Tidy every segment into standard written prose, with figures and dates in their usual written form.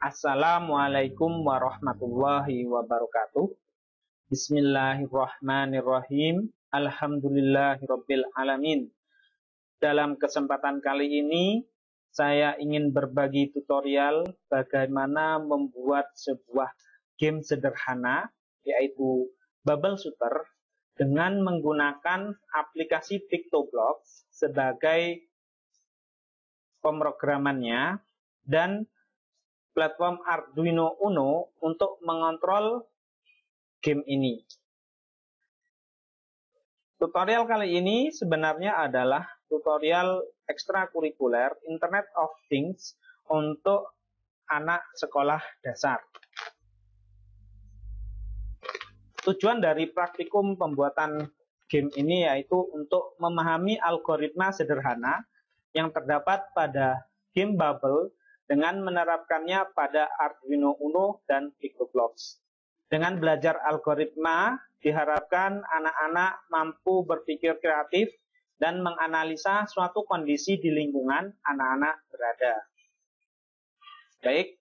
Assalamualaikum warahmatullahi wabarakatuh. Bismillahirrahmanirrahim. Alhamdulillahirabbil alamin. Dalam kesempatan kali ini saya ingin berbagi tutorial bagaimana membuat sebuah game sederhana yaitu Bubble Shooter dengan menggunakan aplikasi PictoBlox sebagai pemrogramannya dan platform Arduino Uno untuk mengontrol game ini. Tutorial kali ini sebenarnya adalah tutorial ekstrakurikuler Internet of Things untuk anak sekolah dasar. Tujuan dari praktikum pembuatan game ini yaitu untuk memahami algoritma sederhana yang terdapat pada game Bubble dengan menerapkannya pada Arduino Uno dan PictoBlox. Dengan belajar algoritma, diharapkan anak-anak mampu berpikir kreatif dan menganalisa suatu kondisi di lingkungan anak-anak berada. Baik,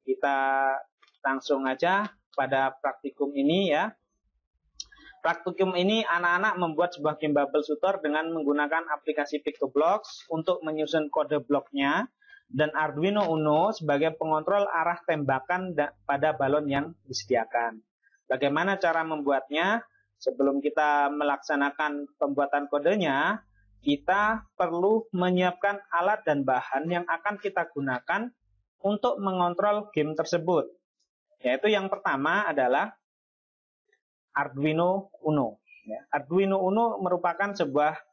kita langsung aja pada praktikum ini ya. Praktikum ini anak-anak membuat sebuah game Bubble Shooter dengan menggunakan aplikasi PictoBlox untuk menyusun kode bloknya dan Arduino Uno sebagai pengontrol arah tembakan pada balon yang disediakan. Bagaimana cara membuatnya? Sebelum kita melaksanakan pembuatan kodenya, kita perlu menyiapkan alat dan bahan yang akan kita gunakan untuk mengontrol game tersebut. Yaitu yang pertama adalah Arduino Uno. Arduino Uno merupakan sebuah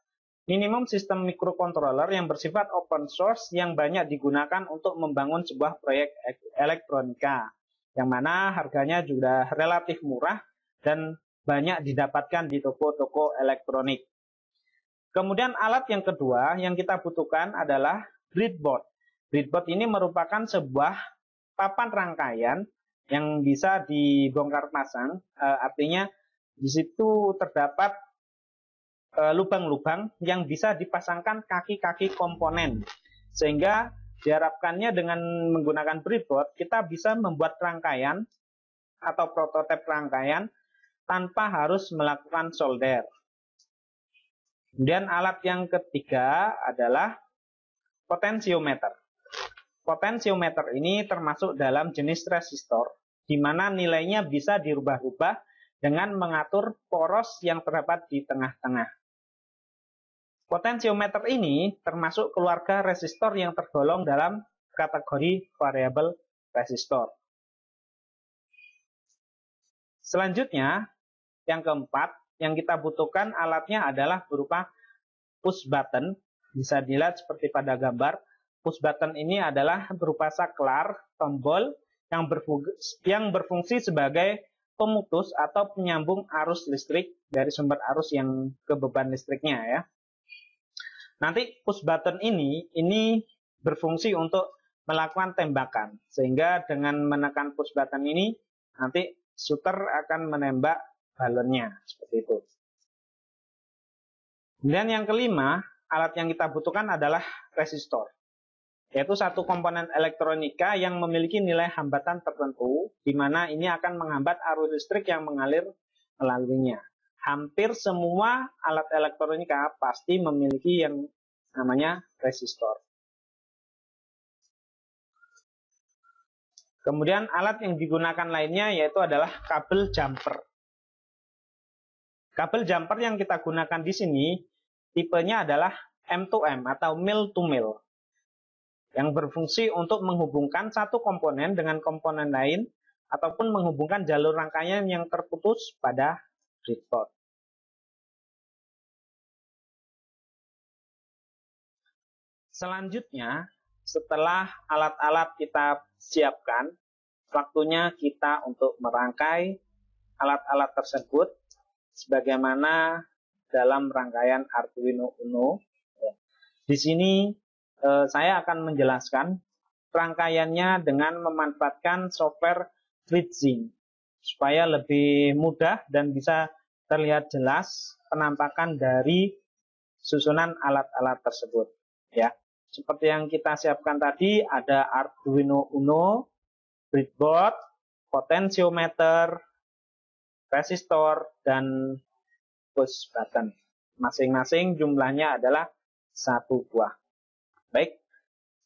minimum sistem microcontroller yang bersifat open source yang banyak digunakan untuk membangun sebuah proyek elektronika, yang mana harganya juga relatif murah dan banyak didapatkan di toko-toko elektronik. Kemudian alat yang kedua yang kita butuhkan adalah breadboard. Breadboard ini merupakan sebuah papan rangkaian yang bisa dibongkar pasang, artinya di situ terdapat lubang-lubang yang bisa dipasangkan kaki-kaki komponen, sehingga diharapkannya dengan menggunakan breadboard kita bisa membuat rangkaian atau prototipe rangkaian tanpa harus melakukan solder. Kemudian alat yang ketiga adalah potentiometer. Potentiometer ini termasuk dalam jenis resistor, di mana nilainya bisa dirubah-rubah dengan mengatur poros yang terdapat di tengah-tengah. Potentiometer ini termasuk keluarga resistor yang tergolong dalam kategori variabel resistor. Selanjutnya, yang keempat, yang kita butuhkan alatnya adalah berupa push button. Bisa dilihat seperti pada gambar. Push button ini adalah berupa saklar, tombol yang berfungsi sebagai pemutus atau penyambung arus listrik dari sumber arus yang ke beban listriknya ya. Nanti push button ini berfungsi untuk melakukan tembakan, sehingga dengan menekan push button ini nanti shooter akan menembak balonnya seperti itu. Kemudian yang kelima, alat yang kita butuhkan adalah resistor, yaitu satu komponen elektronika yang memiliki nilai hambatan tertentu, di mana ini akan menghambat arus listrik yang mengalir melaluinya. Hampir semua alat elektronika pasti memiliki yang namanya resistor. Kemudian alat yang digunakan lainnya yaitu adalah kabel jumper. Kabel jumper yang kita gunakan di sini tipenya adalah M2M atau mil to mil, yang berfungsi untuk menghubungkan satu komponen dengan komponen lain ataupun menghubungkan jalur rangkaian yang terputus pada breadboard. Selanjutnya, setelah alat-alat kita siapkan, waktunya kita untuk merangkai alat-alat tersebut sebagaimana dalam rangkaian Arduino Uno. Di sini saya akan menjelaskan rangkaiannya dengan memanfaatkan software FreeSync supaya lebih mudah dan bisa terlihat jelas penampakan dari susunan alat-alat tersebut ya. Seperti yang kita siapkan tadi, ada Arduino Uno, breadboard, potensiometer, resistor, dan push button. Masing-masing jumlahnya adalah 1 buah. Baik,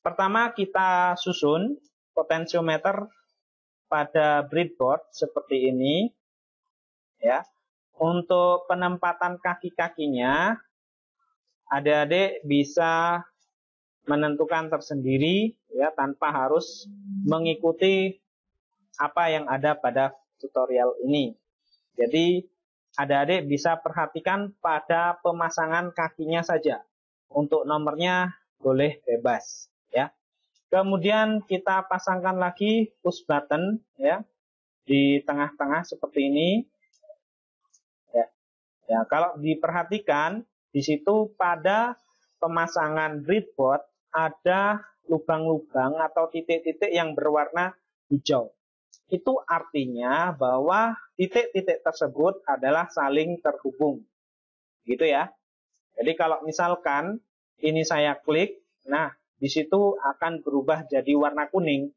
pertama kita susun potensiometer pada breadboard seperti ini. Ya, untuk penempatan kaki-kakinya, adik-adik bisa menentukan tersendiri ya tanpa harus mengikuti apa yang ada pada tutorial ini. Jadi adik-adik bisa perhatikan pada pemasangan kakinya saja. Untuk nomornya boleh bebas ya. Kemudian kita pasangkan lagi push button ya di tengah-tengah seperti ini. Ya, kalau diperhatikan di situ pada pemasangan breadboard ada lubang-lubang atau titik-titik yang berwarna hijau. Itu artinya bahwa titik-titik tersebut adalah saling terhubung. Gitu ya. Jadi kalau misalkan ini saya klik, nah di situ akan berubah jadi warna kuning.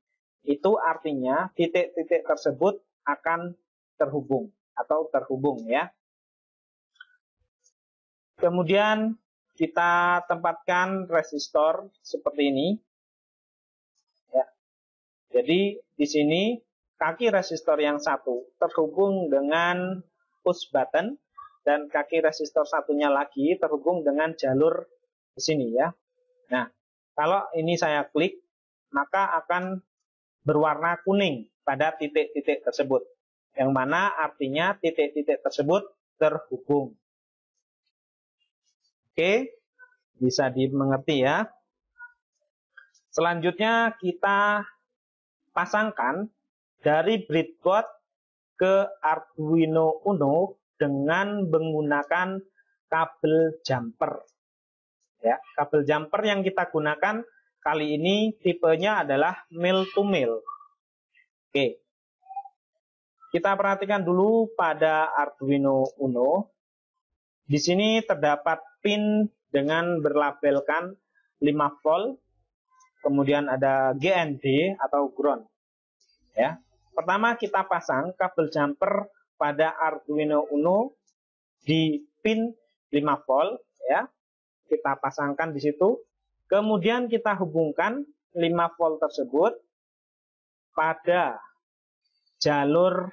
Itu artinya titik-titik tersebut akan terhubung atau terhubung ya. Kemudian kita tempatkan resistor seperti ini. Ya. Jadi di sini kaki resistor yang satu terhubung dengan push button dan kaki resistor satunya lagi terhubung dengan jalur di sini ya. Nah, kalau ini saya klik maka akan berwarna kuning pada titik-titik tersebut. Yang mana artinya titik-titik tersebut terhubung. Oke, bisa dimengerti ya. Selanjutnya kita pasangkan dari breadboard ke Arduino Uno dengan menggunakan kabel jumper. Ya, kabel jumper yang kita gunakan kali ini tipenya adalah mil to mil. Oke. Kita perhatikan dulu pada Arduino Uno. Di sini terdapat pin dengan berlabelkan 5 volt, kemudian ada GND atau ground. Ya. Pertama kita pasang kabel jumper pada Arduino Uno di pin 5 volt ya. Kita pasangkan di situ. Kemudian kita hubungkan 5 volt tersebut pada jalur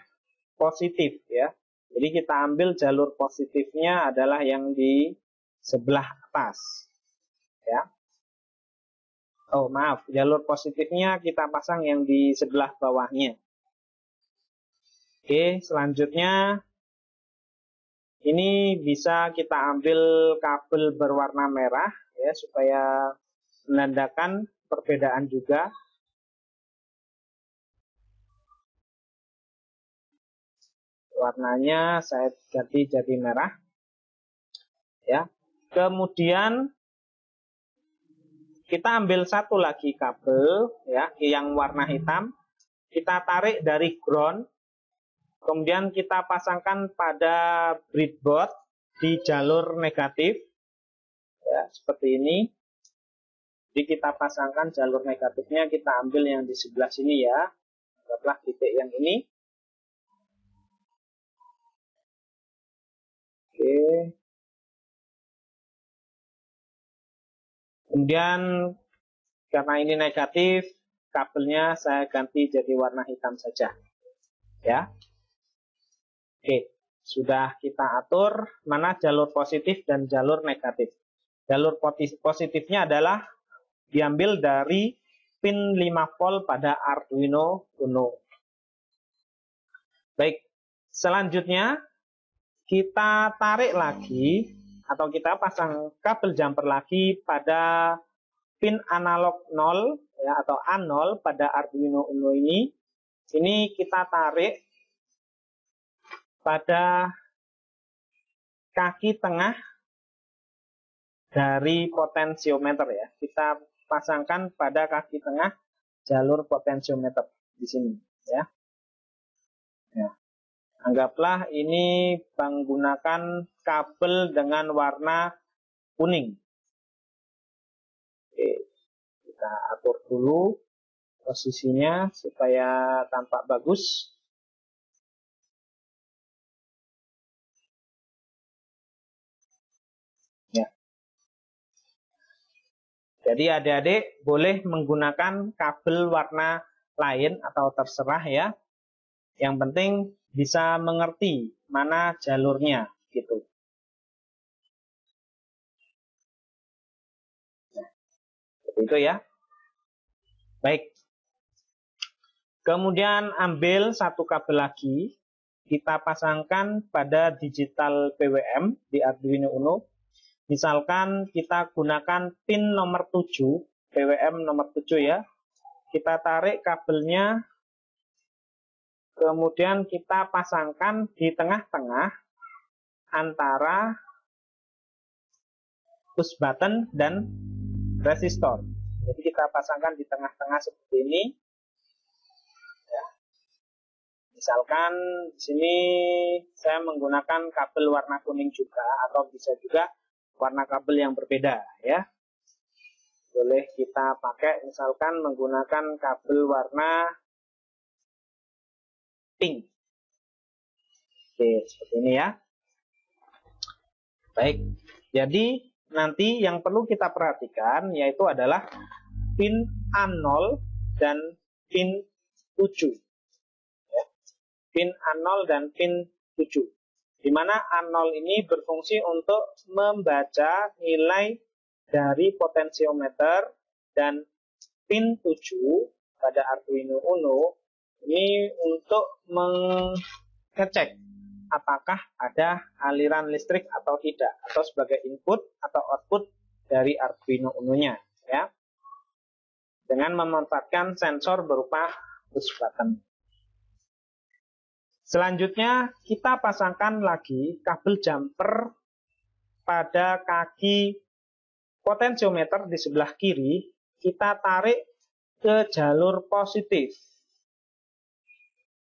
positif ya. Jadi kita ambil jalur positifnya adalah yang di sebelah atas. Ya. Oh maaf, jalur positifnya kita pasang yang di sebelah bawahnya. Oke, selanjutnya ini bisa kita ambil kabel berwarna merah ya supaya menandakan perbedaan juga. Warnanya saya ganti jadi merah. Ya. Kemudian kita ambil satu lagi kabel ya yang warna hitam. Kita tarik dari ground. Kemudian kita pasangkan pada breadboard di jalur negatif. Ya, seperti ini. Jadi kita pasangkan jalur negatifnya, kita ambil yang di sebelah sini ya. Anggaplah titik yang ini. Oke. Kemudian karena ini negatif, kabelnya saya ganti jadi warna hitam saja. Ya. Oke, sudah kita atur mana jalur positif dan jalur negatif. Jalur positifnya adalah diambil dari pin 5 volt pada Arduino Uno. Baik, selanjutnya kita tarik lagi atau kita pasang kabel jumper lagi pada pin analog 0 ya, atau A0 pada Arduino Uno ini. Ini kita tarik pada kaki tengah dari potensiometer ya. Kita pasangkan pada kaki tengah jalur potensiometer di sini ya. Ya. Anggaplah ini menggunakan kabel dengan warna kuning. Oke, kita atur dulu. posisinya supaya tampak bagus. Ya. Jadi adik-adik boleh menggunakan kabel warna lain atau terserah ya. Yang penting bisa mengerti mana jalurnya gitu. Nah, seperti itu ya. Baik. Kemudian ambil satu kabel lagi, kita pasangkan pada digital PWM di Arduino Uno. Misalkan kita gunakan pin nomor 7, PWM nomor 7 ya. Kita tarik kabelnya, kemudian kita pasangkan di tengah-tengah antara push button dan resistor. Jadi kita pasangkan di tengah-tengah seperti ini. Ya. Misalkan di sini saya menggunakan kabel warna kuning juga, atau bisa juga warna kabel yang berbeda ya. Boleh kita pakai misalkan menggunakan kabel warna pink. Oke, seperti ini ya. Baik, jadi nanti yang perlu kita perhatikan yaitu adalah pin A0 dan pin 7. Ya. Pin A0 dan pin 7. Di mana A0 ini berfungsi untuk membaca nilai dari potensiometer, dan pin 7 pada Arduino Uno ini untuk mengecek apakah ada aliran listrik atau tidak, atau sebagai input atau output dari Arduino Uno-nya ya. Dengan memanfaatkan sensor berupa push button. Selanjutnya kita pasangkan lagi kabel jumper pada kaki potensiometer di sebelah kiri, kita tarik ke jalur positif.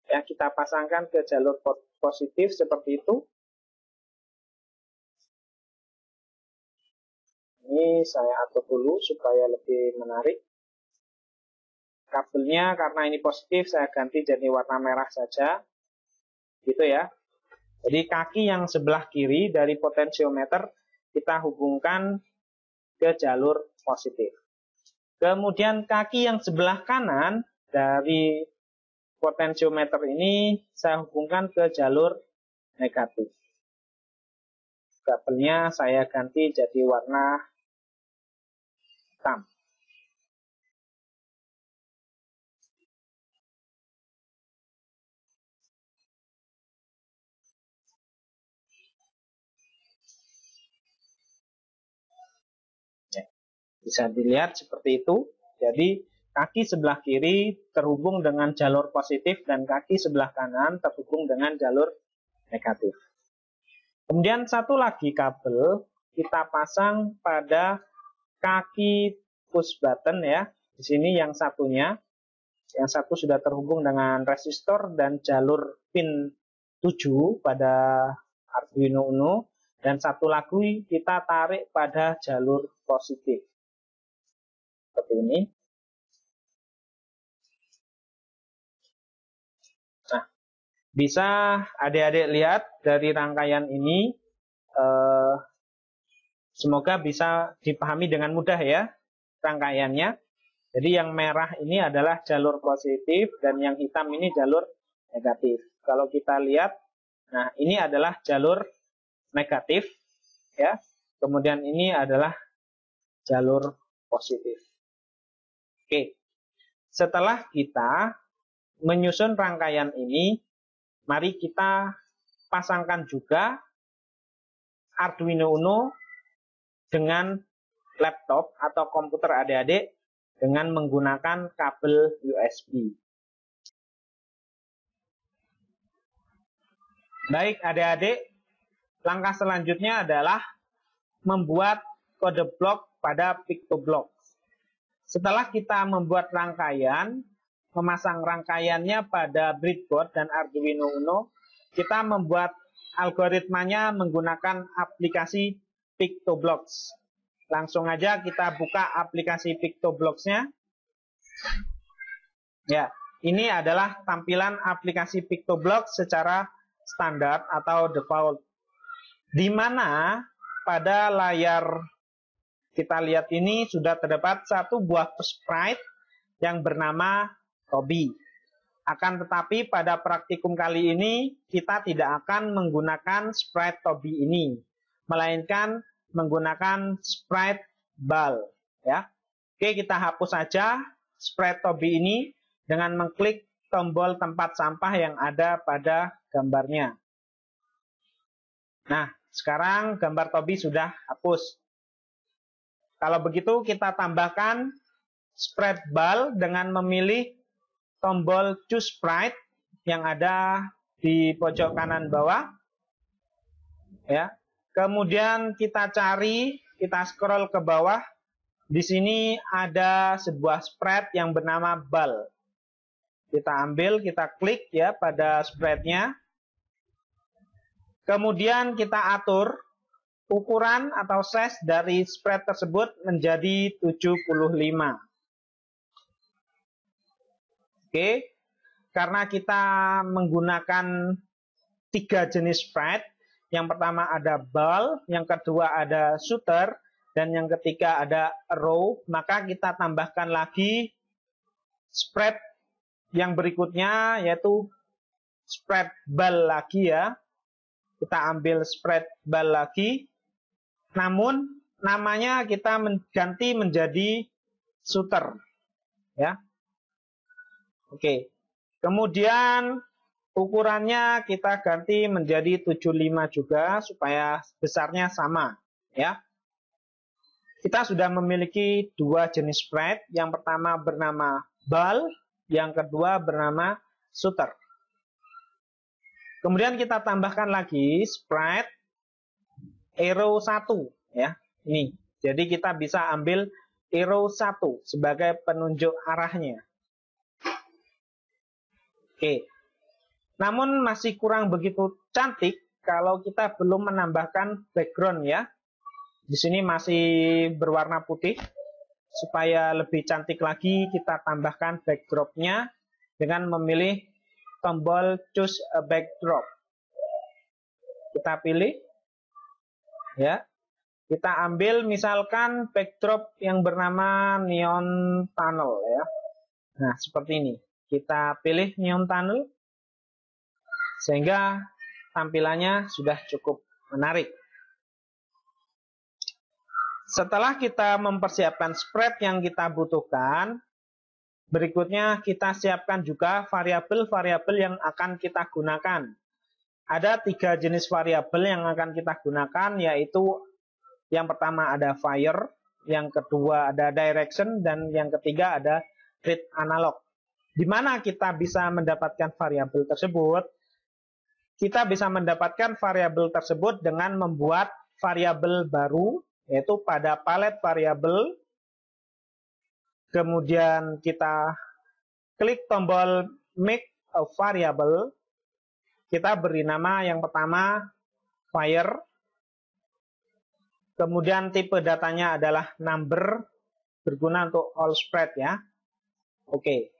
Ya, kita pasangkan ke jalur positif seperti itu. Ini saya atur dulu supaya lebih menarik. Kabelnya karena ini positif, saya ganti jadi warna merah saja. Gitu ya. Jadi kaki yang sebelah kiri dari potensiometer kita hubungkan ke jalur positif. Kemudian kaki yang sebelah kanan dari potensiometer ini saya hubungkan ke jalur negatif. Kabelnya saya ganti jadi warna hitam. Bisa dilihat seperti itu. Jadi kaki sebelah kiri terhubung dengan jalur positif dan kaki sebelah kanan terhubung dengan jalur negatif. Kemudian satu lagi kabel kita pasang pada kaki push button ya. Di sini yang satunya, yang satu sudah terhubung dengan resistor dan jalur pin 7 pada Arduino Uno, dan satu lagi kita tarik pada jalur positif. Seperti ini. Nah, bisa adik-adik lihat dari rangkaian ini, semoga bisa dipahami dengan mudah ya rangkaiannya. Jadi yang merah ini adalah jalur positif dan yang hitam ini jalur negatif. Kalau kita lihat, nah ini adalah jalur negatif ya. Kemudian ini adalah jalur positif. Oke, setelah kita menyusun rangkaian ini, mari kita pasangkan juga Arduino Uno dengan laptop atau komputer adik-adik dengan menggunakan kabel USB. Baik adik-adik, langkah selanjutnya adalah membuat kode blok pada PictoBlox. Setelah kita membuat rangkaian, memasang rangkaiannya pada breadboard dan Arduino Uno, kita membuat algoritmanya menggunakan aplikasi PictoBlox. Langsung aja kita buka aplikasi PictoBlox-nya. Ya, ini adalah tampilan aplikasi PictoBlock secara standar atau default. Di mana pada layar kita lihat ini sudah terdapat satu buah sprite yang bernama Toby. Akan tetapi pada praktikum kali ini kita tidak akan menggunakan sprite Toby ini, melainkan menggunakan sprite bal. Ya. Oke, kita hapus saja sprite Toby ini dengan mengklik tombol tempat sampah yang ada pada gambarnya. Nah, sekarang gambar Toby sudah hapus. Kalau begitu kita tambahkan sprite bal dengan memilih tombol choose sprite yang ada di pojok kanan bawah. Ya. Kemudian kita cari, kita scroll ke bawah. Di sini ada sebuah sprite yang bernama bal. Kita ambil, kita klik ya pada sprite-nya. Kemudian kita atur ukuran atau size dari sprite tersebut menjadi 75. Oke, karena kita menggunakan 3 jenis sprite. Yang pertama ada bal, yang kedua ada shooter, dan yang ketiga ada row. Maka kita tambahkan lagi sprite yang berikutnya, yaitu sprite bal lagi ya. Kita ambil sprite bal lagi. Namun namanya kita ganti menjadi shooter. Ya. Oke, kemudian ukurannya kita ganti menjadi 75 juga supaya besarnya sama, ya. Kita sudah memiliki 2 jenis sprite, yang pertama bernama bal, yang kedua bernama shooter. Kemudian kita tambahkan lagi sprite arrow 1, ya. Ini. Jadi kita bisa ambil arrow 1 sebagai penunjuk arahnya. Oke, namun masih kurang begitu cantik kalau kita belum menambahkan background ya. Di sini masih berwarna putih. Supaya lebih cantik lagi kita tambahkan backdropnya dengan memilih tombol choose a backdrop. Kita pilih, ya. Kita ambil misalkan backdrop yang bernama neon tunnel ya. Nah seperti ini. Kita pilih neon tunnel sehingga tampilannya sudah cukup menarik. Setelah kita mempersiapkan sprite yang kita butuhkan, berikutnya kita siapkan juga variabel-variabel yang akan kita gunakan. Ada 3 jenis variabel yang akan kita gunakan, yaitu yang pertama ada fire, yang kedua ada direction, dan yang ketiga ada read analog. Di mana kita bisa mendapatkan variabel tersebut? Kita bisa mendapatkan variabel tersebut dengan membuat variabel baru, yaitu pada palet variabel. Kemudian kita klik tombol make a variable. Kita beri nama yang pertama fire. Kemudian tipe datanya adalah number, berguna untuk all sprite ya. Oke.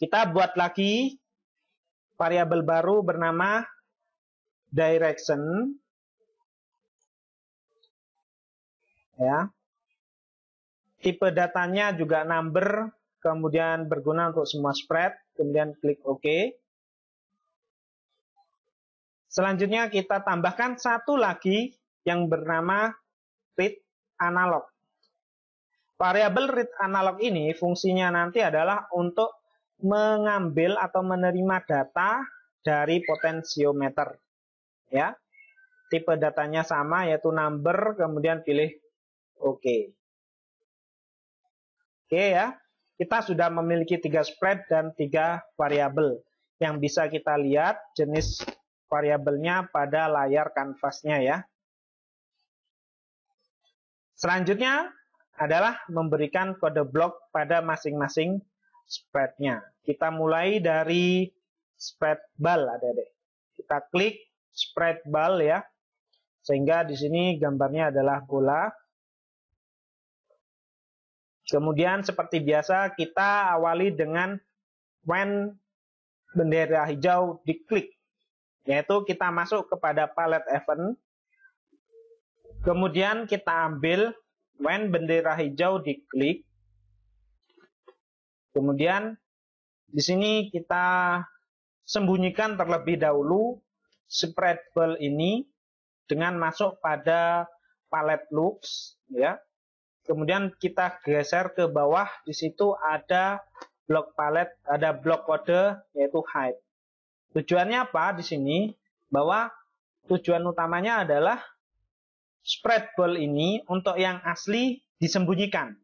Kita buat lagi variabel baru bernama direction. Ya. Tipe datanya juga number, kemudian berguna untuk semua sprite, kemudian klik OK. Selanjutnya kita tambahkan satu lagi yang bernama read analog. Variabel read analog ini fungsinya nanti adalah untuk mengambil atau menerima data dari potensiometer. Ya. Tipe datanya sama yaitu number, kemudian pilih OK. Oke ya. Kita sudah memiliki 3 sprite dan 3 variabel yang bisa kita lihat jenis variabelnya pada layar kanvasnya ya. Selanjutnya adalah memberikan kode blok pada masing-masing sprite-nya. Kita mulai dari sprite bal, adik-adik. Kita klik sprite bal ya, sehingga di sini gambarnya adalah bola. Kemudian seperti biasa kita awali dengan when bendera hijau diklik, yaitu kita masuk kepada palette event. Kemudian kita ambil when bendera hijau diklik. Kemudian di sini kita sembunyikan terlebih dahulu spreadable ini dengan masuk pada palette looks, ya. Kemudian kita geser ke bawah, di situ ada blok palette, ada blok kode yaitu hide. Tujuannya apa di sini? Bahwa tujuan utamanya adalah spreadable ini untuk yang asli disembunyikan.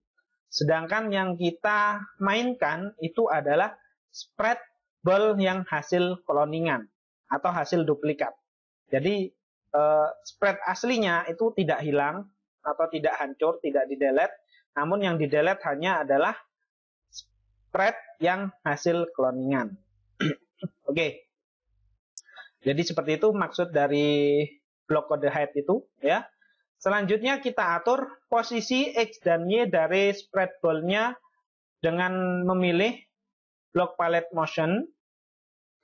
Sedangkan yang kita mainkan itu adalah spreadable yang hasil cloningan atau hasil duplikat. Jadi spread aslinya itu tidak hilang atau tidak hancur, tidak di-delete, namun yang di-delete hanya adalah spread yang hasil cloningan. Oke. Jadi seperti itu maksud dari blok kode hide itu, ya. Selanjutnya kita atur posisi X dan Y dari spreadable-nya dengan memilih blok palette motion.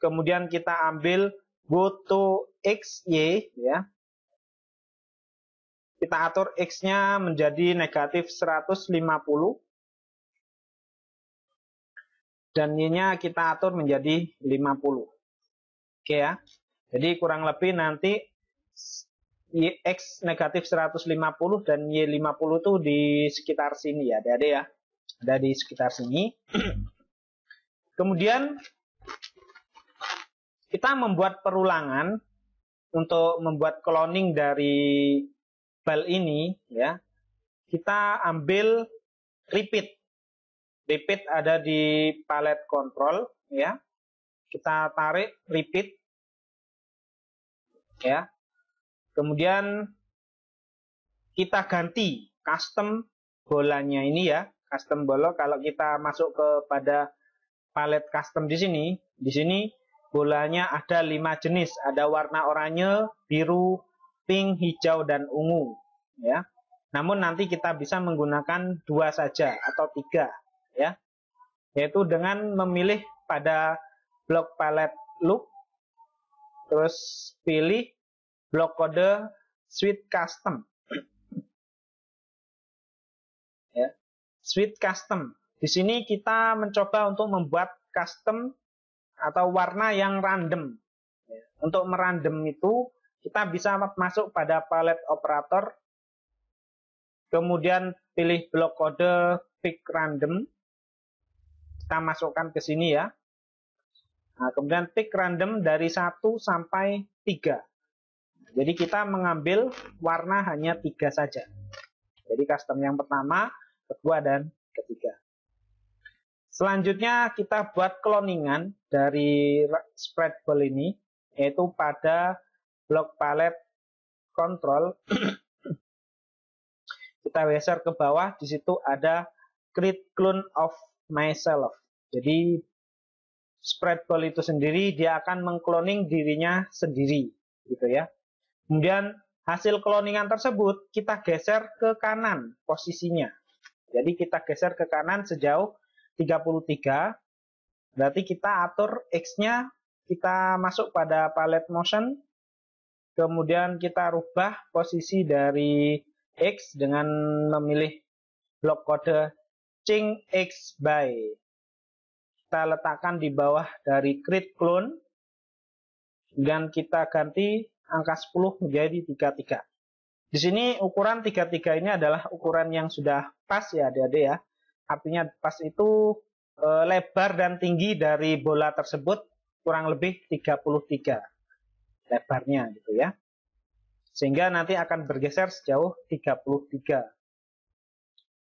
Kemudian kita ambil go to X, Y, ya. Kita atur X-nya menjadi negatif 150. Dan Y-nya kita atur menjadi 50. Oke ya. Jadi kurang lebih nanti X negatif 150 dan Y50 itu di sekitar sini ya, adik-adik ya. Ada di sekitar sini. Kemudian kita membuat perulangan untuk membuat cloning dari file ini, ya. Kita ambil repeat. Repeat ada di palette control, ya. Kita tarik repeat, ya. Kemudian kita ganti custom bolanya ini, ya. Custom bola, kalau kita masuk kepada palette custom di sini bolanya ada 5 jenis, ada warna oranye, biru, pink, hijau, dan ungu, ya. Namun nanti kita bisa menggunakan 2 saja atau 3, ya. Yaitu dengan memilih pada blok palette look, terus pilih blok kode Sweet Custom, ya. Sweet Custom. Di sini kita mencoba untuk membuat custom atau warna yang random. Untuk merandom itu kita bisa masuk pada palette operator, kemudian pilih blok kode pick random, kita masukkan ke sini ya. Nah, kemudian pick random dari 1 sampai 3. Jadi kita mengambil warna hanya 3 saja. Jadi custom yang pertama, kedua, dan ketiga. Selanjutnya kita buat cloningan dari spreadable ini, yaitu pada blok palette control. Kita geser ke bawah, di situ ada create clone of myself. Jadi spreadable itu sendiri dia akan mengcloning dirinya sendiri, gitu ya. Kemudian hasil cloningan tersebut kita geser ke kanan posisinya. Jadi kita geser ke kanan sejauh 33. Berarti kita atur X-nya, kita masuk pada palette motion, kemudian kita rubah posisi dari X dengan memilih blok kode change X by. Kita letakkan di bawah dari create clone, dan kita ganti angka 10 menjadi 33. Di sini ukuran 33 ini adalah ukuran yang sudah pas ya adik-adik ya. Artinya pas itu lebar dan tinggi dari bola tersebut kurang lebih 33 lebarnya gitu ya. Sehingga nanti akan bergeser sejauh 33.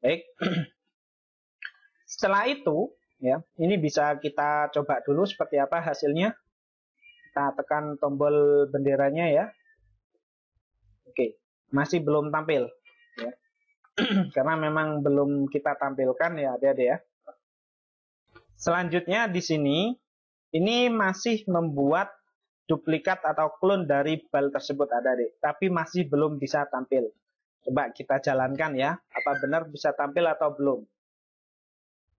Baik. Setelah itu ya, ini bisa kita coba dulu seperti apa hasilnya. Kita tekan tombol benderanya ya. Oke, masih belum tampil ya. Karena memang belum kita tampilkan ya adik-adik ya. Selanjutnya di sini ini masih membuat duplikat atau clone dari file tersebut adik-adik, tapi masih belum bisa tampil. Coba kita jalankan ya, apa benar bisa tampil atau belum.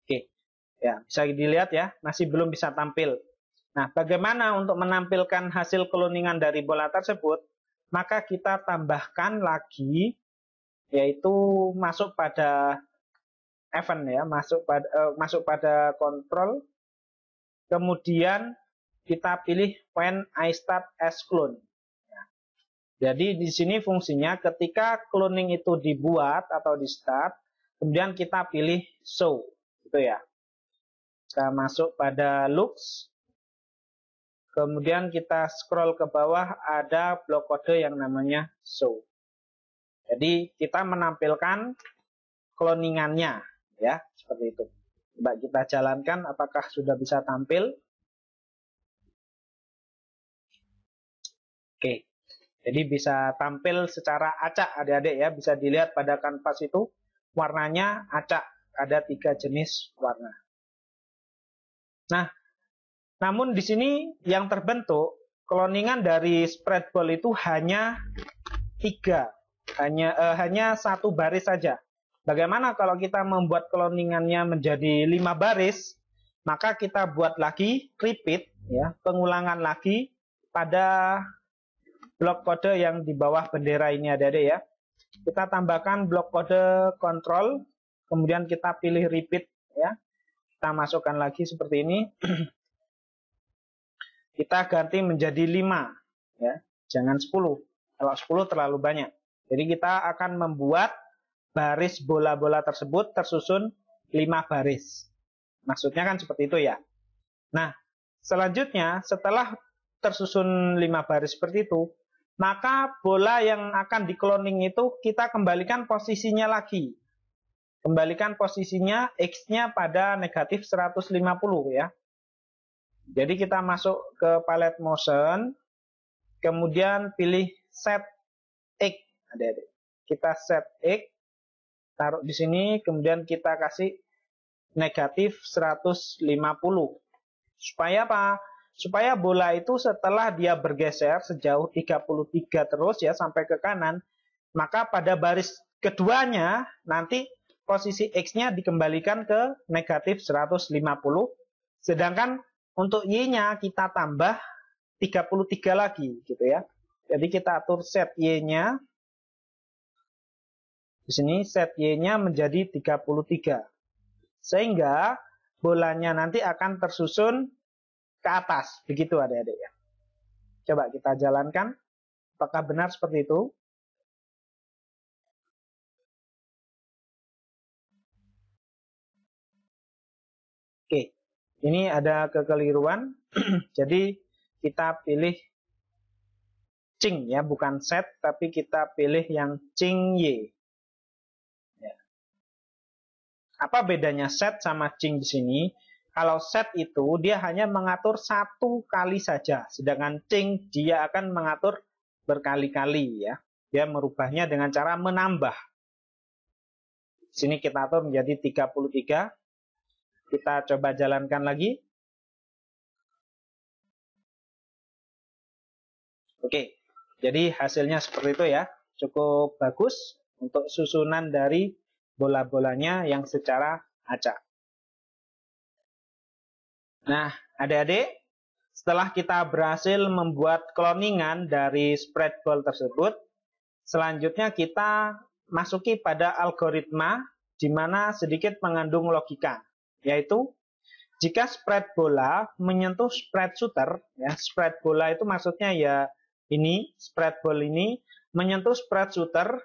Oke, ya bisa dilihat ya, masih belum bisa tampil. Nah, bagaimana untuk menampilkan hasil cloningan dari bola tersebut? Maka kita tambahkan lagi, yaitu masuk pada event ya, masuk pada control, kemudian kita pilih when I start as clone. Jadi di sini fungsinya ketika cloning itu dibuat atau di start, kemudian kita pilih show, gitu ya. Kita masuk pada looks, kemudian kita scroll ke bawah, ada blok kode yang namanya show. Jadi kita menampilkan cloningannya, ya seperti itu. Coba kita jalankan, apakah sudah bisa tampil? Oke. Jadi bisa tampil secara acak adik-adik ya, bisa dilihat pada kanvas itu warnanya acak, ada 3 jenis warna. Nah, namun di sini yang terbentuk cloningan dari spreadball itu hanya 3, hanya 1 baris saja. Bagaimana kalau kita membuat cloningannya menjadi 5 baris? Maka kita buat lagi repeat ya, pengulangan lagi pada blok kode yang di bawah bendera ini adik-adik ya. Kita tambahkan blok kode control, kemudian kita pilih repeat ya. Kita masukkan lagi seperti ini. Kita ganti menjadi 5 ya, jangan 10. Kalau 10 terlalu banyak. Jadi kita akan membuat baris bola-bola tersebut tersusun 5 baris. Maksudnya kan seperti itu ya. Nah, selanjutnya setelah tersusun 5 baris seperti itu, maka bola yang akan di-cloning itu kita kembalikan posisinya lagi. Kembalikan posisinya X-nya pada negatif 150 ya. Jadi kita masuk ke palette motion, kemudian pilih set X. Adik-adik. Kita set X, taruh di sini, kemudian kita kasih negatif 150. Supaya apa? Supaya bola itu setelah dia bergeser sejauh 33 terus ya sampai ke kanan, maka pada baris keduanya nanti posisi X-nya dikembalikan ke negatif 150, sedangkan untuk Y-nya kita tambah 33 lagi gitu ya. Jadi kita atur set Y-nya. Di sini set Y-nya menjadi 33. Sehingga bolanya nanti akan tersusun ke atas, begitu adik-adik ya. Coba kita jalankan, apakah benar seperti itu? Oke, ini ada kekeliruan. Jadi kita pilih Cing ya, bukan set, tapi kita pilih yang Cing Y. Ya. Apa bedanya set sama Cing di sini? Kalau set itu dia hanya mengatur 1 kali saja, sedangkan Cing dia akan mengatur berkali-kali ya. Dia merubahnya dengan cara menambah. Di sini kita atur menjadi 33. Kita coba jalankan lagi. Oke, jadi hasilnya seperti itu ya. Cukup bagus untuk susunan dari bola-bolanya yang secara acak. Nah, adik-adik, setelah kita berhasil membuat cloningan dari spreadball tersebut, selanjutnya kita masuki pada algoritma di mana sedikit mengandung logika, yaitu jika spread bola menyentuh spread shooter, ya spread bola itu maksudnya ya ini spread ball ini menyentuh spread shooter,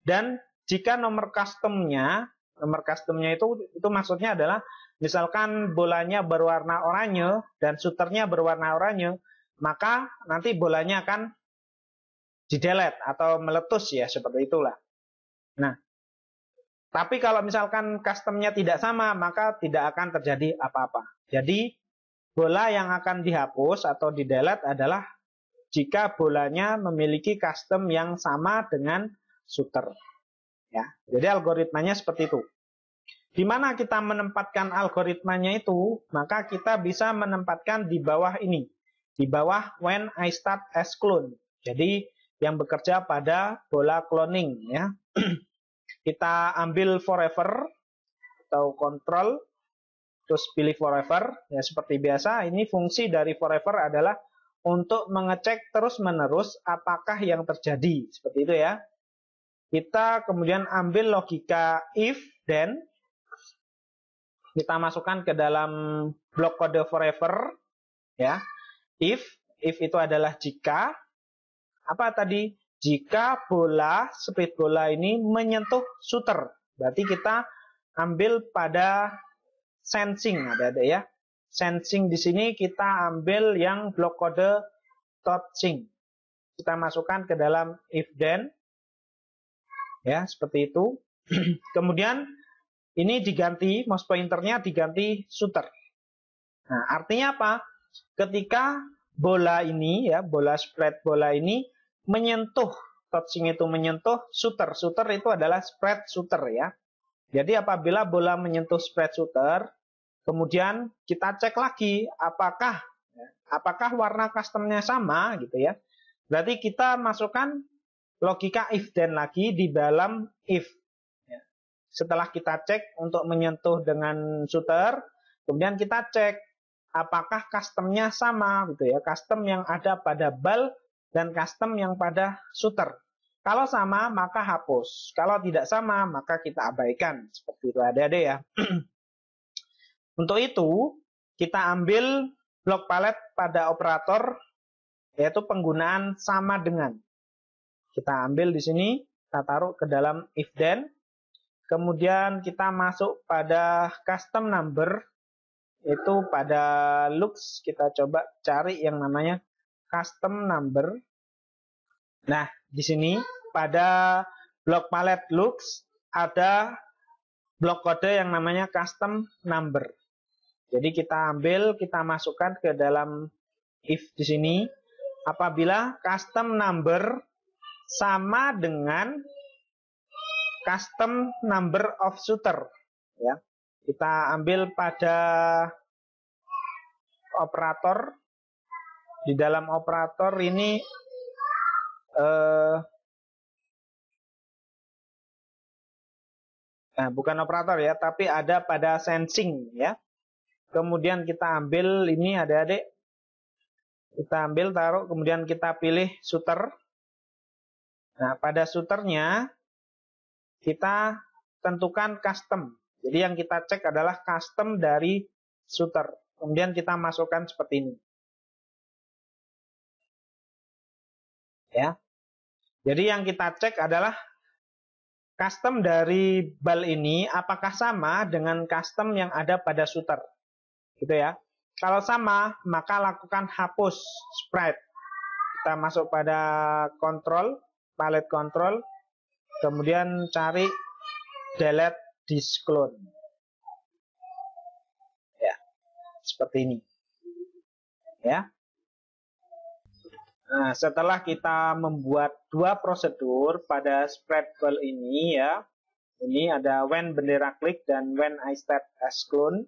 dan jika nomor customnya itu maksudnya adalah misalkan bolanya berwarna oranye dan shooternya berwarna oranye, maka nanti bolanya akan di-delete atau meletus ya, seperti itulah. Nah, tapi kalau misalkan customnya tidak sama, maka tidak akan terjadi apa-apa. Jadi, bola yang akan dihapus atau di-delete adalah jika bolanya memiliki custom yang sama dengan shooter. Ya, jadi algoritmanya seperti itu. Di mana kita menempatkan algoritmanya itu, maka kita bisa menempatkan di bawah ini. Di bawah when I start as clone. Jadi, yang bekerja pada bola cloning ya. Kita ambil forever atau control, terus pilih forever. Ya, seperti biasa, ini fungsi dari forever adalah untuk mengecek terus-menerus apakah yang terjadi. Seperti itu ya. Kita kemudian ambil logika if, then. Kita masukkan ke dalam blok kode forever. Ya. If itu adalah jika. Apa tadi? Jika bola, speed bola ini menyentuh shooter. Berarti kita ambil pada sensing, ada ya. Sensing di sini kita ambil yang blok kode touching. Kita masukkan ke dalam if then. Ya, seperti itu. Kemudian ini diganti, mouse pointernya diganti shooter. Nah, artinya apa? Ketika bola ini ya, bola spread bola ini menyentuh, touching itu menyentuh shooter. Shooter itu adalah spread shooter ya. Jadi apabila bola menyentuh spread shooter, kemudian kita cek lagi apakah warna customnya sama gitu ya. Berarti kita masukkan logika if then lagi di dalam if. Setelah kita cek untuk menyentuh dengan shooter, kemudian kita cek apakah customnya sama gitu ya. Custom yang ada pada bal dan custom yang pada shooter. Kalau sama maka hapus. Kalau tidak sama maka kita abaikan. Seperti itu adik-adik ya. Untuk itu, kita ambil blok palet pada operator, yaitu penggunaan sama dengan. Kita ambil di sini, kita taruh ke dalam if then. Kemudian kita masuk pada custom number, yaitu pada looks. Kita coba cari yang namanya custom number. Nah, di sini pada blok palet looks ada blok kode yang namanya custom number. Jadi kita ambil, kita masukkan ke dalam if di sini. Apabila custom number sama dengan custom number of shooter, ya, kita ambil pada operator. Di dalam operator ini bukan operator ya, tapi ada pada sensing ya. Kemudian kita ambil ini adik-adik, kita ambil taruh, kemudian kita pilih shooter. Nah, pada shooternya kita tentukan custom. Jadi yang kita cek adalah custom dari shooter. Kemudian kita masukkan seperti ini. Ya. Jadi yang kita cek adalah custom dari bal ini apakah sama dengan custom yang ada pada shooter. Gitu ya. Kalau sama, maka lakukan hapus sprite. Kita masuk pada control, palette control, kemudian cari delete this clone. Ya, seperti ini. Ya. Nah, setelah kita membuat dua prosedur pada spread ball ini ya. Ini ada when bendera klik dan when I start as clone.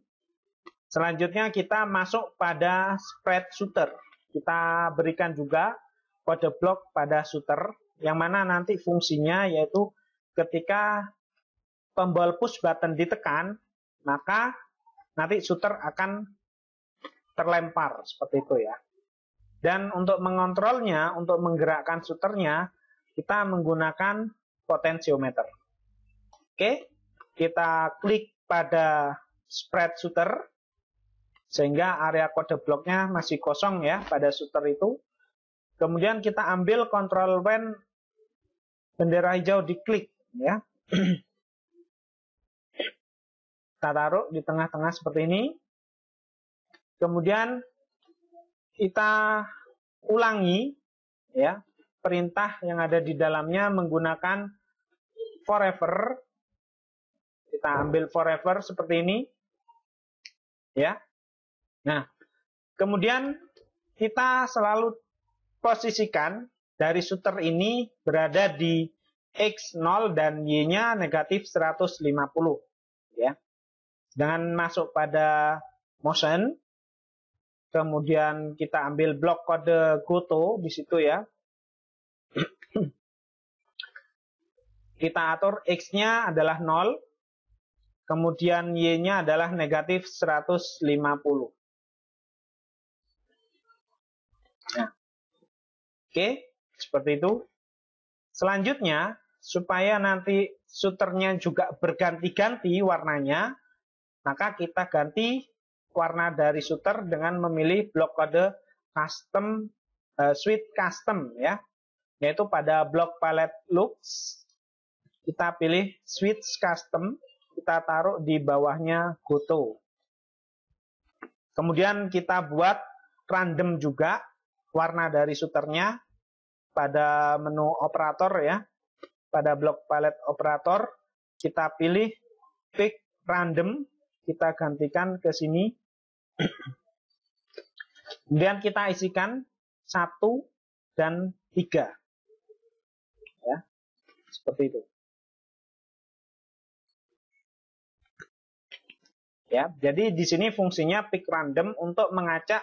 Selanjutnya kita masuk pada spread shooter. Kita berikan juga kode blok pada shooter, yang mana nanti fungsinya yaitu ketika tombol push button ditekan, maka nanti shooter akan terlempar seperti itu ya. Dan untuk mengontrolnya, untuk menggerakkan shooternya, kita menggunakan potensiometer. Oke, kita klik pada spread shooter. Sehingga area kode bloknya masih kosong ya pada shooter itu. Kemudian kita ambil control when bendera hijau diklik ya. Kita taruh di tengah-tengah seperti ini. Kemudian kita ulangi ya perintah yang ada di dalamnya menggunakan forever. Kita ambil forever seperti ini. Ya. Nah, kemudian kita selalu posisikan dari shooter ini berada di X0 dan Y-nya negatif 150 ya. Dengan masuk pada motion, kemudian kita ambil blok kode goto di situ ya. Kita atur X-nya adalah 0, kemudian Y-nya adalah negatif 150. Nah, oke, seperti itu. Selanjutnya, supaya nanti shooternya juga berganti-ganti warnanya, maka kita ganti warna dari shooter dengan memilih blok kode custom switch custom ya, yaitu pada blok palette looks kita pilih switch custom, kita taruh di bawahnya goto. Kemudian kita buat random juga warna dari shooternya pada menu operator ya, pada blok palette operator kita pilih pick random, kita gantikan ke sini. Kemudian kita isikan 1 dan 3 ya, seperti itu ya. Jadi di sini fungsinya pick random untuk mengacak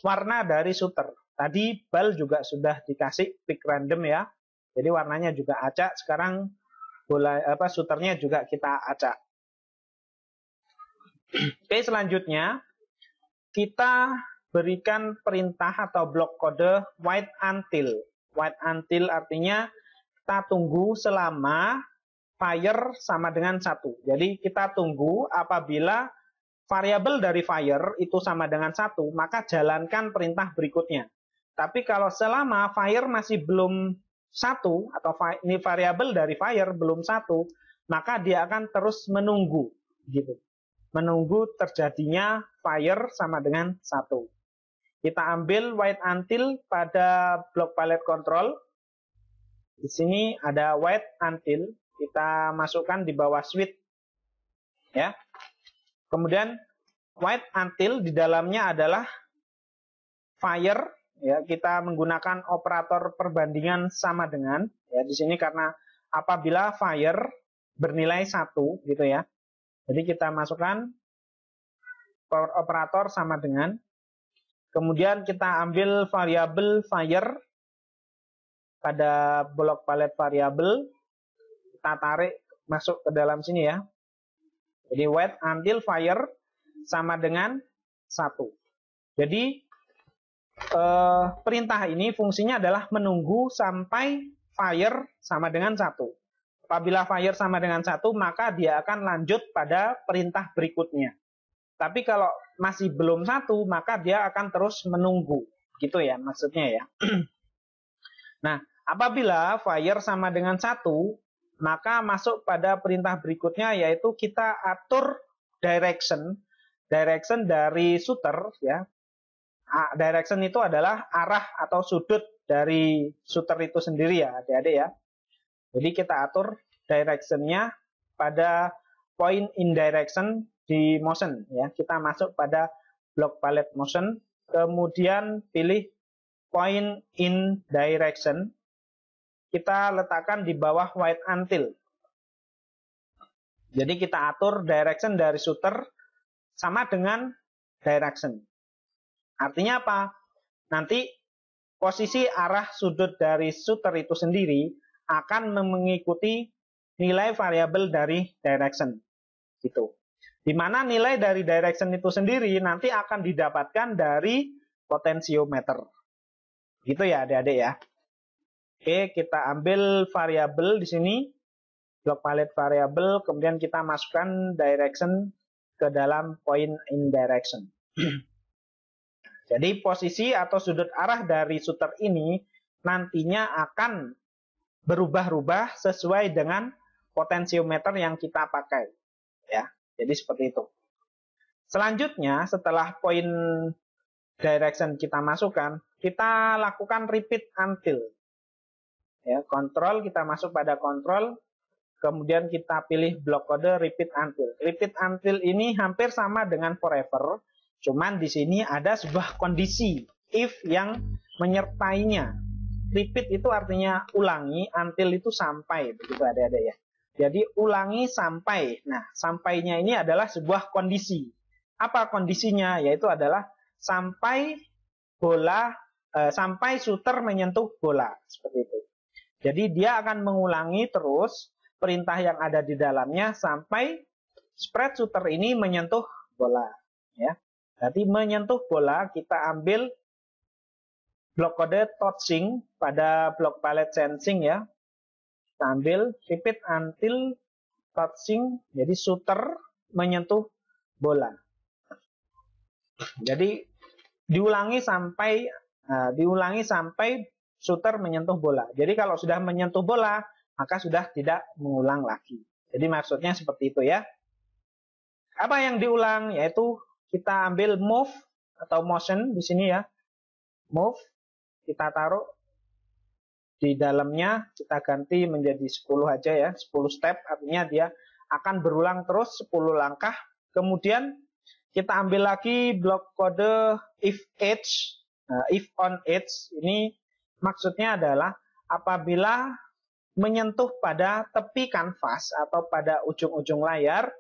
warna dari shooter. Tadi bal juga sudah dikasih pick random ya, jadi warnanya juga acak. Sekarang bola shooternya juga kita acak. Oke, selanjutnya kita berikan perintah atau blok kode wait until. Wait until artinya kita tunggu selama fire sama dengan 1. Jadi kita tunggu apabila variabel dari fire itu sama dengan 1, maka jalankan perintah berikutnya. Tapi kalau selama fire masih belum 1, atau ini variabel dari fire belum 1, maka dia akan terus menunggu gitu. Menunggu terjadinya fire sama dengan 1. Kita ambil wait until pada blok palette control. Di sini ada wait until, kita masukkan di bawah switch ya. Kemudian wait until di dalamnya adalah fire ya, kita menggunakan operator perbandingan sama dengan ya di sini karena apabila fire bernilai 1 gitu ya. Jadi kita masukkan operator sama dengan, kemudian kita ambil variabel fire pada blok palette variabel, kita tarik masuk ke dalam sini ya. Jadi wait until fire sama dengan 1. Jadi perintah ini fungsinya adalah menunggu sampai fire sama dengan 1. Apabila fire sama dengan 1, maka dia akan lanjut pada perintah berikutnya. Tapi kalau masih belum 1, maka dia akan terus menunggu. Gitu ya maksudnya ya. Nah, apabila fire sama dengan 1, maka masuk pada perintah berikutnya, yaitu kita atur direction dari shooter ya. Direction itu adalah arah atau sudut dari shooter itu sendiri ya adik-adik ya. Jadi kita atur directionnya pada point in direction di motion ya. Kita masuk pada blok palette motion, kemudian pilih point in direction, kita letakkan di bawah wait until. Jadi kita atur direction dari shooter sama dengan direction. Artinya apa? Nanti posisi arah sudut dari shooter itu sendiri akan mengikuti nilai variabel dari direction. Gitu. Di mana nilai dari direction itu sendiri nanti akan didapatkan dari potensiometer. Gitu ya adik-adik ya. Oke, kita ambil variabel di sini, blok palette variabel, kemudian kita masukkan direction ke dalam point in direction. Jadi posisi atau sudut arah dari shooter ini nantinya akan berubah-ubah sesuai dengan potensiometer yang kita pakai. Ya, jadi seperti itu. Selanjutnya setelah point direction kita masukkan, kita lakukan repeat until. Ya, kontrol, kita masuk pada kontrol, kemudian kita pilih blok kode repeat until. Repeat until ini hampir sama dengan forever. Cuman di sini ada sebuah kondisi if yang menyertainya. Repeat itu artinya ulangi, until itu sampai, begitu adik-adik ya. Jadi ulangi sampai. Nah, sampainya ini adalah sebuah kondisi. Apa kondisinya? Yaitu adalah sampai bola, sampai shooter menyentuh bola, seperti itu. Jadi dia akan mengulangi terus perintah yang ada di dalamnya sampai spread shooter ini menyentuh bola, ya. Jadi menyentuh bola, kita ambil blok kode touching pada blok palette sensing, ya. Kita ambil repeat until touching, jadi shooter menyentuh bola. Jadi diulangi sampai shooter menyentuh bola. Jadi kalau sudah menyentuh bola, maka sudah tidak mengulang lagi. Jadi maksudnya seperti itu, ya. Apa yang diulang? Yaitu kita ambil move atau motion di sini, ya. Move, kita taruh di dalamnya, kita ganti menjadi 10 aja, ya. 10 step, artinya dia akan berulang terus 10 langkah. Kemudian kita ambil lagi blok kode if edge. Nah, if on edge ini maksudnya adalah apabila menyentuh pada tepi kanvas atau pada ujung-ujung layar,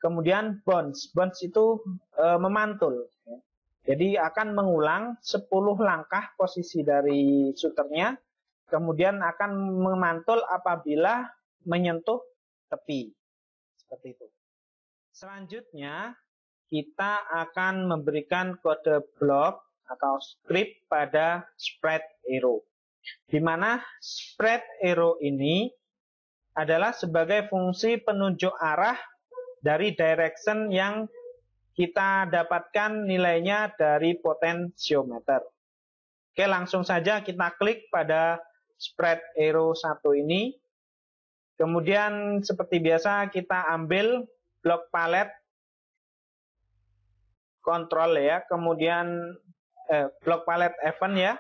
kemudian bounce. Bounce itu memantul. Jadi akan mengulang 10 langkah posisi dari shooternya, kemudian akan memantul apabila menyentuh tepi. Seperti itu. Selanjutnya, kita akan memberikan kode blok atau script pada spread arrow. Di mana spread arrow ini adalah sebagai fungsi penunjuk arah dari direction yang kita dapatkan nilainya dari potentiometer. Oke, langsung saja kita klik pada spread arrow 1 ini. Kemudian seperti biasa kita ambil blok palette control, ya. Kemudian blok palette event, ya.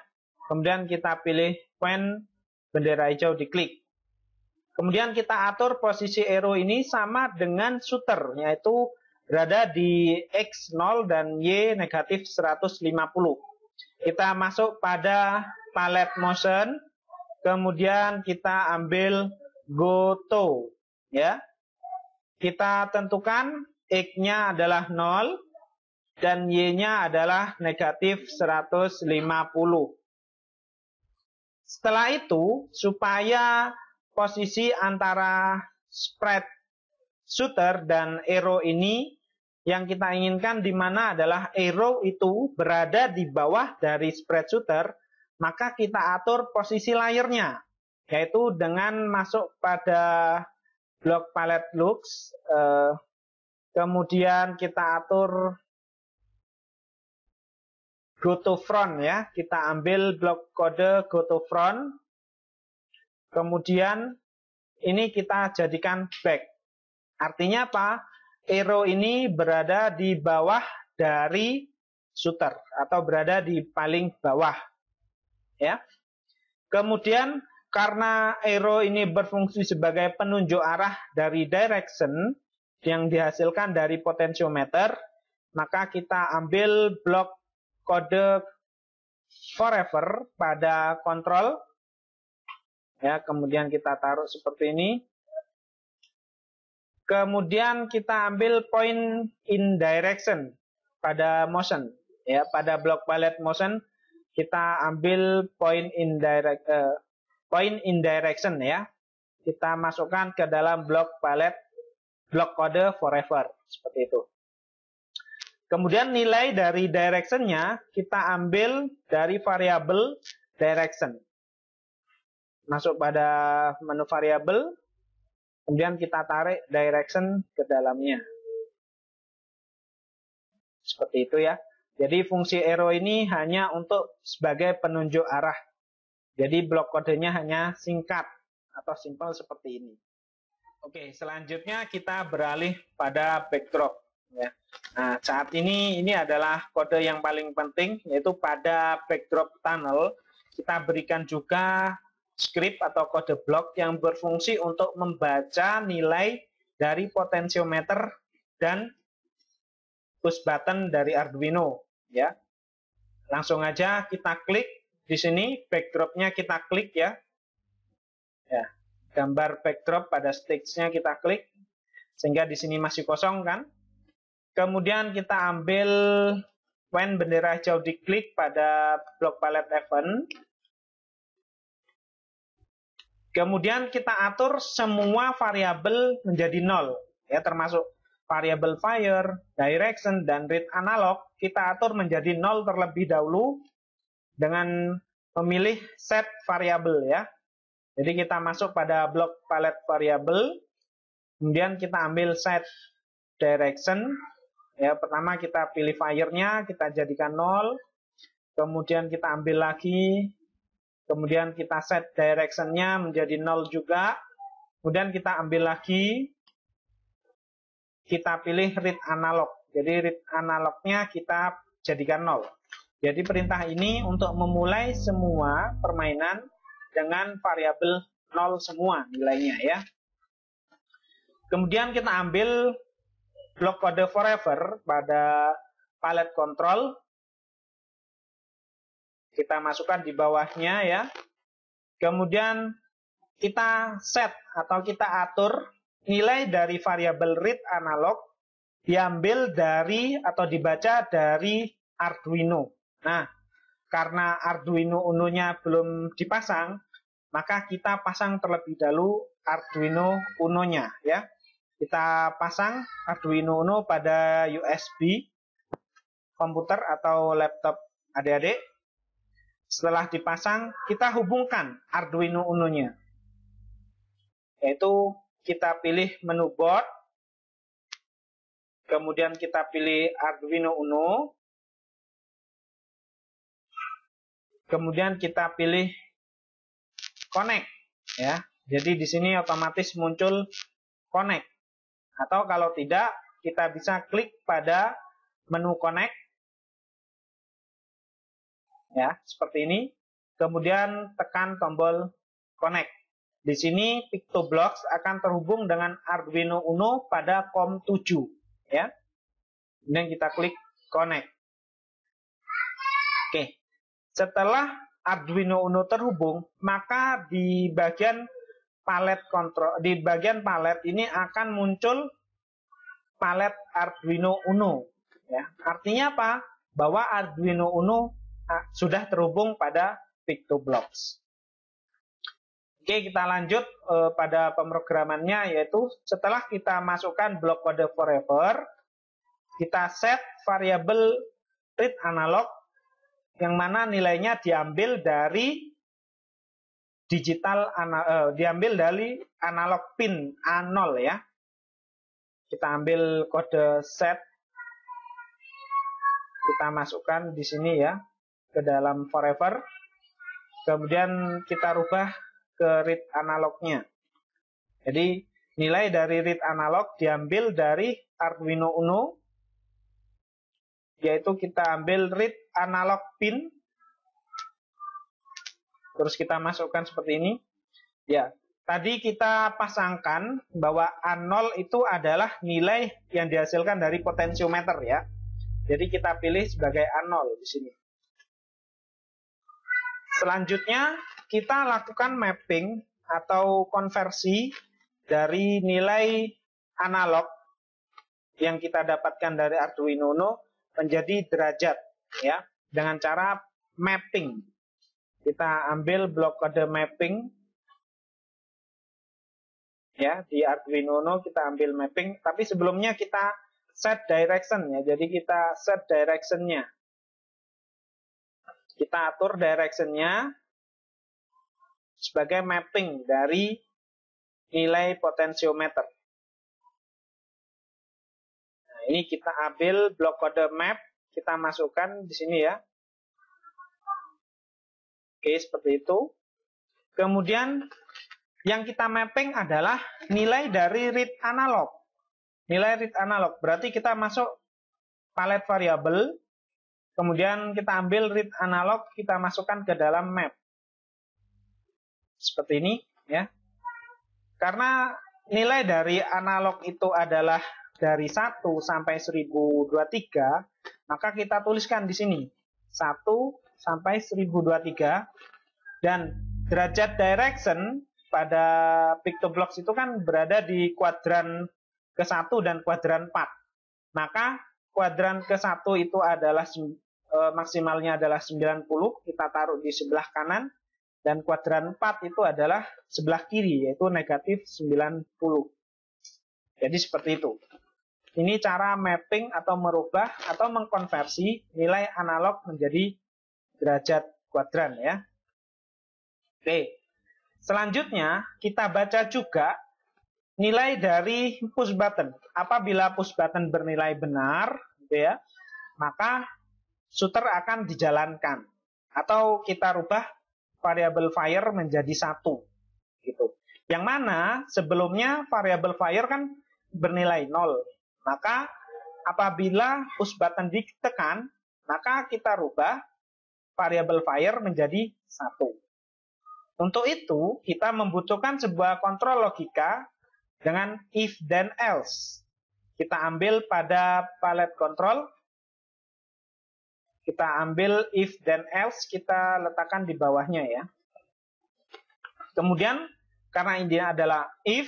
Kemudian kita pilih point bendera hijau, diklik. Kemudian kita atur posisi arrow ini sama dengan shooter, yaitu berada di X0 dan Y negatif 150. Kita masuk pada palette motion, kemudian kita ambil go to, ya. Kita tentukan X-nya adalah 0 dan Y-nya adalah negatif 150. Setelah itu, supaya posisi antara spread shooter dan arrow ini yang kita inginkan di mana adalah arrow itu berada di bawah dari spread shooter, maka kita atur posisi layernya, yaitu dengan masuk pada blok palette looks, kemudian kita atur go to front, ya. Kita ambil blok kode go to front. Kemudian ini kita jadikan back. Artinya apa? Arrow ini berada di bawah dari shooter atau berada di paling bawah, ya. Kemudian karena arrow ini berfungsi sebagai penunjuk arah dari direction yang dihasilkan dari potentiometer, maka kita ambil blok kode forever pada kontrol, ya. Kemudian kita taruh seperti ini. Kemudian kita ambil point in direction pada motion, ya. Pada blok palette motion kita ambil point in direction, ya. Kita masukkan ke dalam blok palette blok kode forever, seperti itu. Kemudian nilai dari direction-nya kita ambil dari variabel direction. Masuk pada menu variabel, kemudian kita tarik direction ke dalamnya. Seperti itu, ya. Jadi fungsi arrow ini hanya untuk sebagai penunjuk arah. Jadi blok kodenya hanya singkat atau simple seperti ini. Oke, selanjutnya kita beralih pada backdrop, ya. Nah, saat ini adalah kode yang paling penting, yaitu pada backdrop tunnel kita berikan juga script atau kode blok yang berfungsi untuk membaca nilai dari potentiometer dan push button dari Arduino, ya. Langsung aja kita klik di sini, backdropnya kita klik, ya. Ya, gambar backdrop pada stage-nya kita klik, sehingga di sini masih kosong, kan. Kemudian kita ambil when bendera hijau, diklik pada blok palette event. Kemudian kita atur semua variabel menjadi 0, ya, termasuk variabel fire, direction, dan read analog kita atur menjadi 0 terlebih dahulu dengan memilih set variabel ya. Jadi kita masuk pada blok palette variabel, kemudian kita ambil set direction. Ya, pertama kita pilih fire-nya, kita jadikan 0. Kemudian kita ambil lagi, kemudian kita set direction-nya menjadi 0 juga. Kemudian kita ambil lagi, kita pilih read analog. Jadi read analognya kita jadikan 0. Jadi perintah ini untuk memulai semua permainan dengan variabel 0 semua nilainya ya. Kemudian kita ambil blok kode forever pada palette control. Kita masukkan di bawahnya ya. Kemudian kita set atau kita atur nilai dari variabel read analog diambil dari atau dibaca dari Arduino. Nah, karena Arduino Uno-nya belum dipasang, maka kita pasang terlebih dahulu Arduino Uno-nya ya. Kita pasang Arduino Uno pada USB komputer atau laptop adik-adik. Setelah dipasang, kita hubungkan Arduino Uno-nya. Yaitu kita pilih menu board, kemudian kita pilih Arduino Uno, kemudian kita pilih connect ya. Jadi di sini otomatis muncul connect. Atau kalau tidak, kita bisa klik pada menu connect ya, seperti ini. Kemudian tekan tombol connect. Di sini PictoBlox akan terhubung dengan Arduino Uno pada COM7 ya. Kemudian kita klik connect. Oke. Setelah Arduino Uno terhubung, maka di bagian palet kontrol, di bagian palet ini akan muncul palet Arduino Uno ya. Artinya apa? Bahwa Arduino Uno sudah terhubung pada PictoBlox. Oke, kita lanjut pada pemrogramannya, yaitu setelah kita masukkan blok kode forever, kita set variabel read analog yang mana nilainya diambil dari diambil dari analog pin A0 ya. Kita ambil kode set, kita masukkan di sini ya ke dalam forever. Kemudian kita rubah ke read analognya. Jadi nilai dari read analog diambil dari Arduino Uno, yaitu kita ambil read analog pin, terus kita masukkan seperti ini. Ya, tadi kita pasangkan bahwa A0 itu adalah nilai yang dihasilkan dari potensiometer ya. Jadi kita pilih sebagai A0 di sini. Selanjutnya kita lakukan mapping atau konversi dari nilai analog yang kita dapatkan dari Arduino Uno menjadi derajat ya, dengan cara mapping. Kita ambil blok kode mapping ya, di Arduino Uno kita ambil mapping, tapi sebelumnya kita set direction ya. Jadi kita set direction-nya. Kita atur direction-nya sebagai mapping dari nilai potensiometer. Nah, ini kita ambil blok kode map, kita masukkan di sini ya. Oke, seperti itu. Kemudian yang kita mapping adalah nilai dari read analog. Nilai read analog berarti kita masuk palet variabel, kemudian kita ambil read analog, kita masukkan ke dalam map. Seperti ini ya. Karena nilai dari analog itu adalah dari 1 sampai 1023, maka kita tuliskan di sini 1 sampai 1023, dan derajat direction pada PictoBlox itu kan berada di kuadran ke-1 dan kuadran 4. Maka kuadran ke-1 itu adalah maksimalnya adalah 90, kita taruh di sebelah kanan, dan kuadran 4 itu adalah sebelah kiri, yaitu negatif 90. Jadi seperti itu. Ini cara mapping atau merubah atau mengkonversi nilai analog menjadi derajat kuadran ya. Oke. Selanjutnya kita baca juga nilai dari push button. Apabila push button bernilai benar, gitu ya, maka shooter akan dijalankan. Atau kita rubah variabel fire menjadi 1. Gitu. Yang mana sebelumnya variabel fire kan bernilai 0. Maka apabila push button ditekan, maka kita rubah variabel fire menjadi 1. Untuk itu, kita membutuhkan sebuah kontrol logika dengan if dan else. Kita ambil pada palet control, kita ambil if dan else, kita letakkan di bawahnya ya. Kemudian, karena ini adalah if,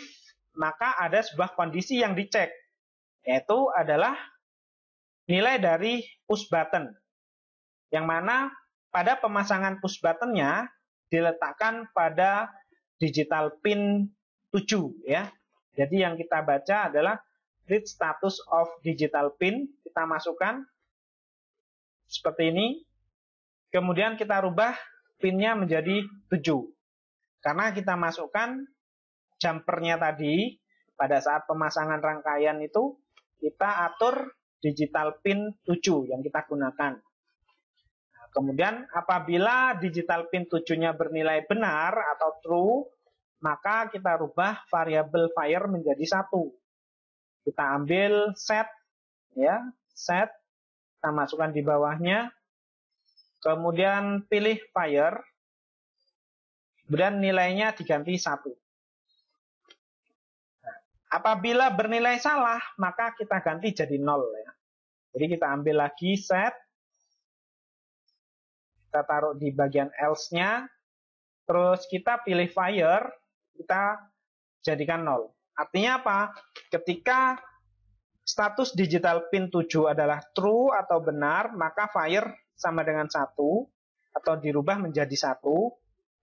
maka ada sebuah kondisi yang dicek, yaitu adalah nilai dari push button. Yang mana pada pemasangan push buttonnya diletakkan pada digital pin 7 ya. Jadi yang kita baca adalah read status of digital pin, kita masukkan seperti ini. Kemudian kita rubah pinnya menjadi 7. Karena kita masukkan jumpernya tadi pada saat pemasangan rangkaian itu kita atur digital pin 7 yang kita gunakan. Kemudian apabila digital pin 7-nya bernilai benar atau true, maka kita rubah variabel fire menjadi 1. Kita ambil set, ya, set, kita masukkan di bawahnya, kemudian pilih fire, kemudian nilainya diganti 1. Nah, apabila bernilai salah, maka kita ganti jadi 0. Ya. Jadi kita ambil lagi set, kita taruh di bagian else-nya, terus kita pilih fire, kita jadikan 0. Artinya apa? Ketika status digital pin 7 adalah true atau benar, maka fire sama dengan 1, atau dirubah menjadi 1.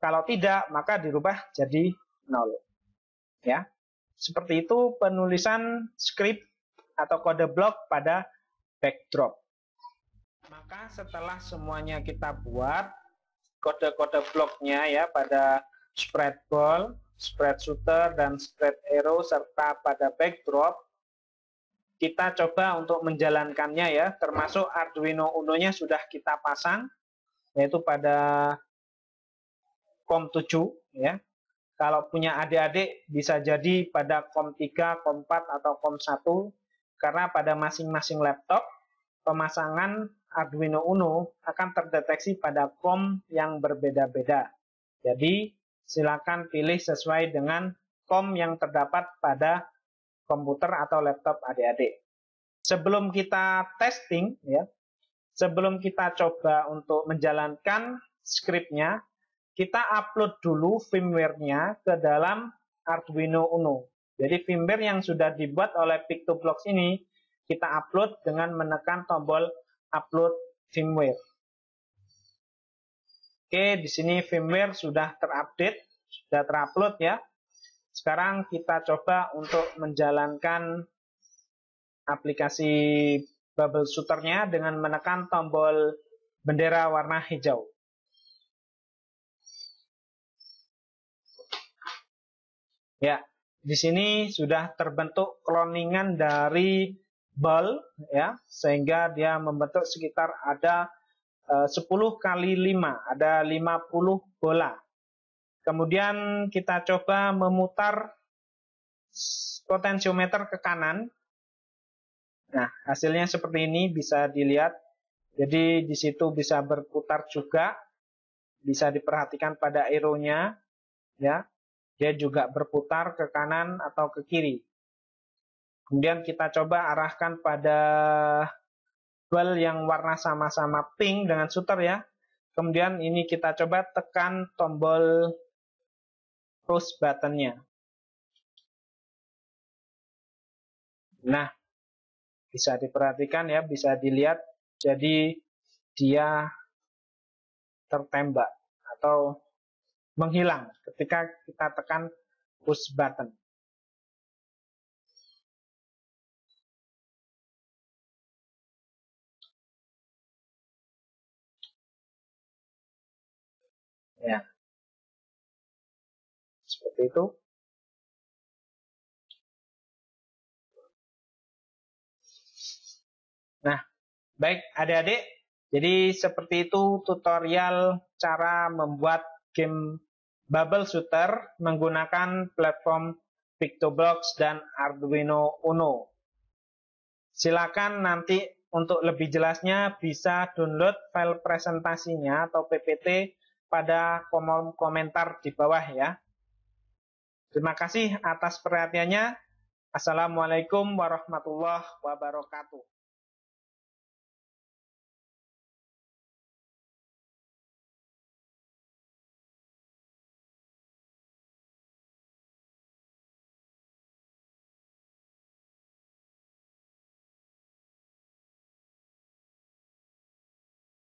Kalau tidak, maka dirubah jadi 0. Ya. Seperti itu penulisan script atau kode blok pada backdrop. Maka setelah semuanya kita buat kode-kode bloknya ya pada spread ball, spread shooter, dan spread arrow serta pada backdrop, kita coba untuk menjalankannya ya, termasuk Arduino Uno-nya sudah kita pasang, yaitu pada COM7 ya. Kalau punya adik-adik bisa jadi pada COM3, COM4, atau COM1, karena pada masing-masing laptop pemasangan Arduino Uno akan terdeteksi pada COM yang berbeda-beda. Jadi, silakan pilih sesuai dengan COM yang terdapat pada komputer atau laptop adik-adik. Sebelum kita testing, ya, sebelum kita coba untuk menjalankan script-nya, kita upload dulu firmware-nya ke dalam Arduino Uno. Jadi, firmware yang sudah dibuat oleh Pictoblox ini, kita upload dengan menekan tombol upload firmware. Oke, di sini firmware sudah terupdate, sudah terupload ya. Sekarang kita coba untuk menjalankan aplikasi bubble shooter-nya dengan menekan tombol bendera warna hijau. Ya, di sini sudah terbentuk cloningan dari ball ya, sehingga dia membentuk sekitar ada 10 kali 5, ada 50 bola. Kemudian kita coba memutar potensiometer ke kanan. Nah, hasilnya seperti ini bisa dilihat. Jadi di situ bisa berputar juga. Bisa diperhatikan pada arrow-nya ya. Dia juga berputar ke kanan atau ke kiri. Kemudian kita coba arahkan pada ball yang warna sama-sama pink dengan shooter ya. Kemudian ini kita coba tekan tombol push button-nya. Nah, bisa diperhatikan ya, bisa dilihat. Jadi dia tertembak atau menghilang ketika kita tekan push button. Ya. Seperti itu. Nah, baik adik-adik. Jadi seperti itu tutorial cara membuat game Bubble Shooter menggunakan platform PictoBlox dan Arduino Uno. Silakan nanti untuk lebih jelasnya bisa download file presentasinya atau PPT pada kolom komentar di bawah ya. Terima kasih atas perhatiannya. Assalamualaikum warahmatullahi wabarakatuh.